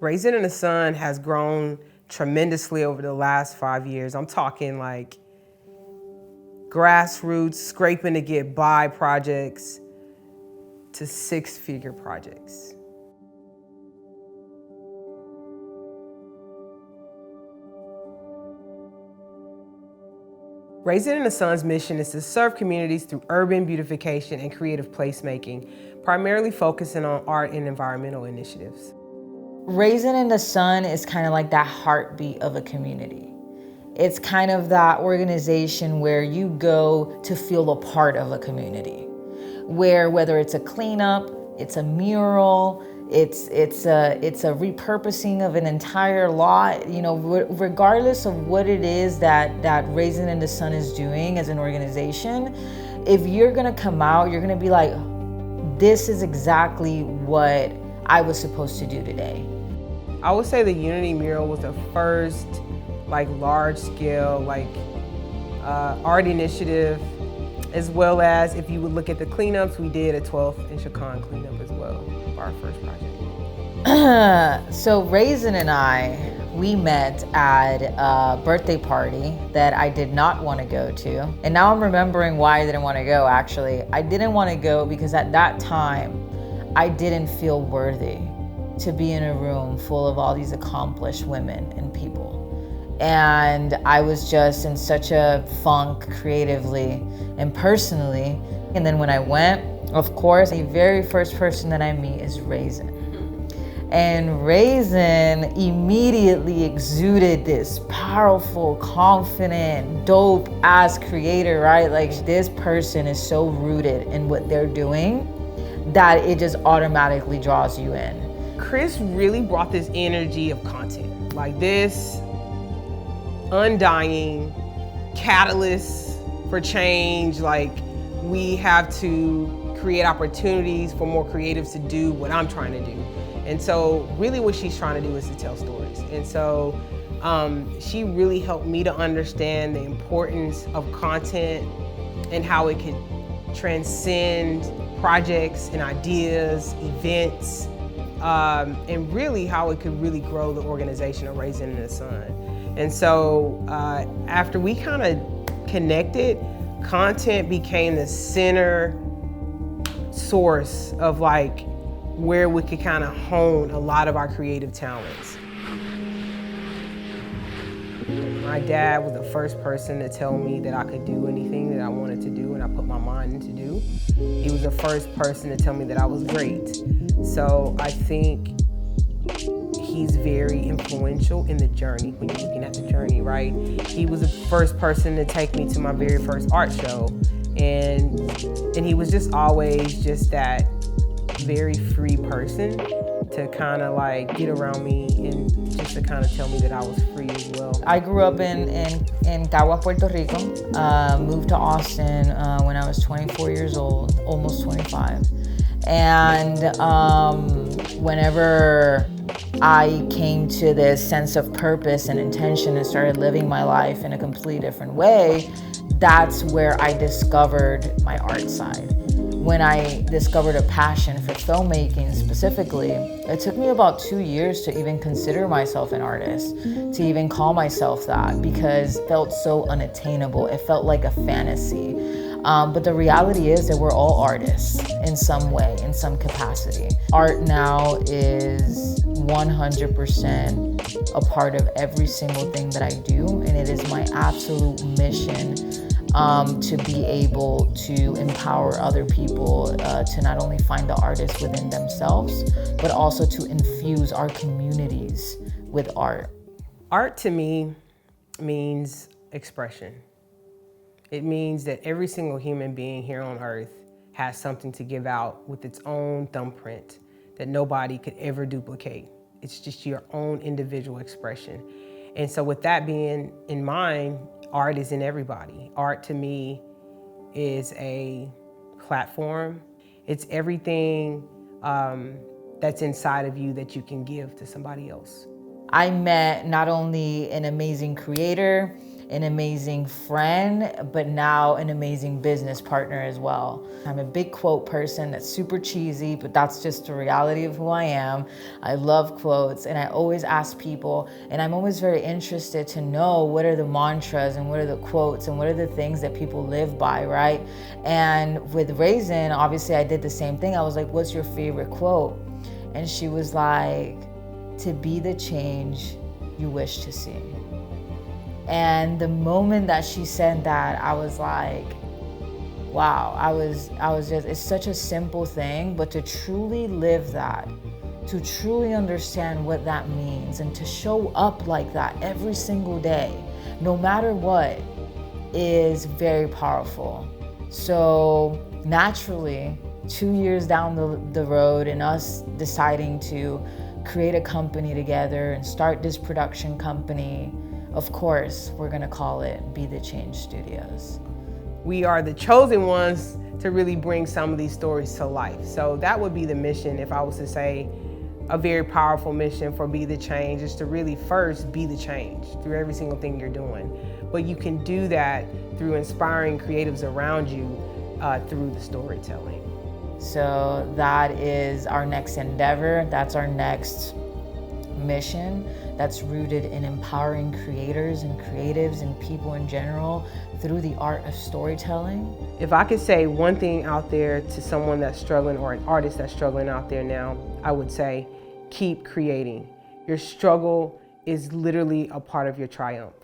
Raasin in the Sun has grown tremendously over the last 5 years. I'm talking like grassroots, scraping to get by projects to six-figure projects. Raasin in the Sun's mission is to serve communities through urban beautification and creative placemaking, primarily focusing on art and environmental initiatives. Raasin in the Sun is kind of like that heartbeat of a community. It's kind of that organization where you go to feel a part of a community, where whether it's a cleanup, it's a mural, it's a repurposing of an entire lot, you know, regardless of what it is that Raasin in the Sun is doing as an organization, if you're gonna come out, you're gonna be like, this is exactly what I was supposed to do today. I would say the Unity mural was the first like large scale art initiative, as well as if you would look at the cleanups, we did a 12th inch Chaconne cleanup as well for our first project. So Raasin and I, we met at a birthday party that I did not want to go to. And now I'm remembering why I didn't want to go, actually. I didn't want to go because at that time, I didn't feel worthy to be in a room full of all these accomplished women and people. And I was just in such a funk creatively and personally. And then when I went, of course, the very first person that I meet is Raasin. And Raasin immediately exuded this powerful, confident, dope-ass creator, right? Like, this person is so rooted in what they're doing that it just automatically draws you in. Kris really brought this energy of content, like this undying catalyst for change. Like, we have to create opportunities for more creatives to do what I'm trying to do. And so really what she's trying to do is to tell stories. And so she really helped me to understand the importance of content and how it can transcend projects and ideas, events, and really how it could really grow the organization of Raasin in the Sun. And so after we kind of connected, content became the center source of like where we could kind of hone a lot of our creative talents. My dad was the first person to tell me that I could do anything that I wanted to do and I put my mind into do. He was the first person to tell me that I was great. So I think he's very influential in the journey, when you're looking at the journey, right? He was the first person to take me to my very first art show. And he was just always just that very free person to kind of like get around me and just to kind of tell me that I was free as well. I grew up in Cagua, Puerto Rico, moved to Austin when I was 24 years old, almost 25. And whenever I came to this sense of purpose and intention and started living my life in a completely different way, that's where I discovered my art side. When I discovered a passion for filmmaking specifically, it took me about 2 years to even consider myself an artist, to even call myself that, because it felt so unattainable. It felt like a fantasy. But the reality is that we're all artists in some way, in some capacity. Art now is 100% a part of every single thing that I do, and it is my absolute mission to be able to empower other people to not only find the artist within themselves, but also to infuse our communities with art. Art to me means expression. It means that every single human being here on earth has something to give out with its own thumbprint that nobody could ever duplicate. It's just your own individual expression. And so with that being in mind, art is in everybody. Art to me is a platform. It's everything that's inside of you that you can give to somebody else. I met not only an amazing creator an amazing friend, but now an amazing business partner as well. I'm a big quote person. That's super cheesy, but that's just the reality of who I am. I love quotes, and I always ask people, and I'm always very interested to know what are the mantras and what are the quotes and what are the things that people live by, right? And with Raasin, obviously I did the same thing. I was like, what's your favorite quote? And she was like, to be the change you wish to see. And the moment that she said that, I was like, wow, I was just, it's such a simple thing, but to truly live that, to truly understand what that means, and to show up like that every single day, no matter what, is very powerful. So naturally, 2 years down the road and us deciding to create a company together and start this production company, of course, we're gonna call it Be the Change Studios. We are the chosen ones to really bring some of these stories to life. So that would be the mission, if I was to say a very powerful mission for Be the Change, is to really first be the change through every single thing you're doing. But you can do that through inspiring creatives around you through the storytelling. So that is our next endeavor. That's our next mission, that's rooted in empowering creators and creatives and people in general through the art of storytelling. If I could say one thing out there to someone that's struggling, or an artist that's struggling out there now, I would say, keep creating. Your struggle is literally a part of your triumph.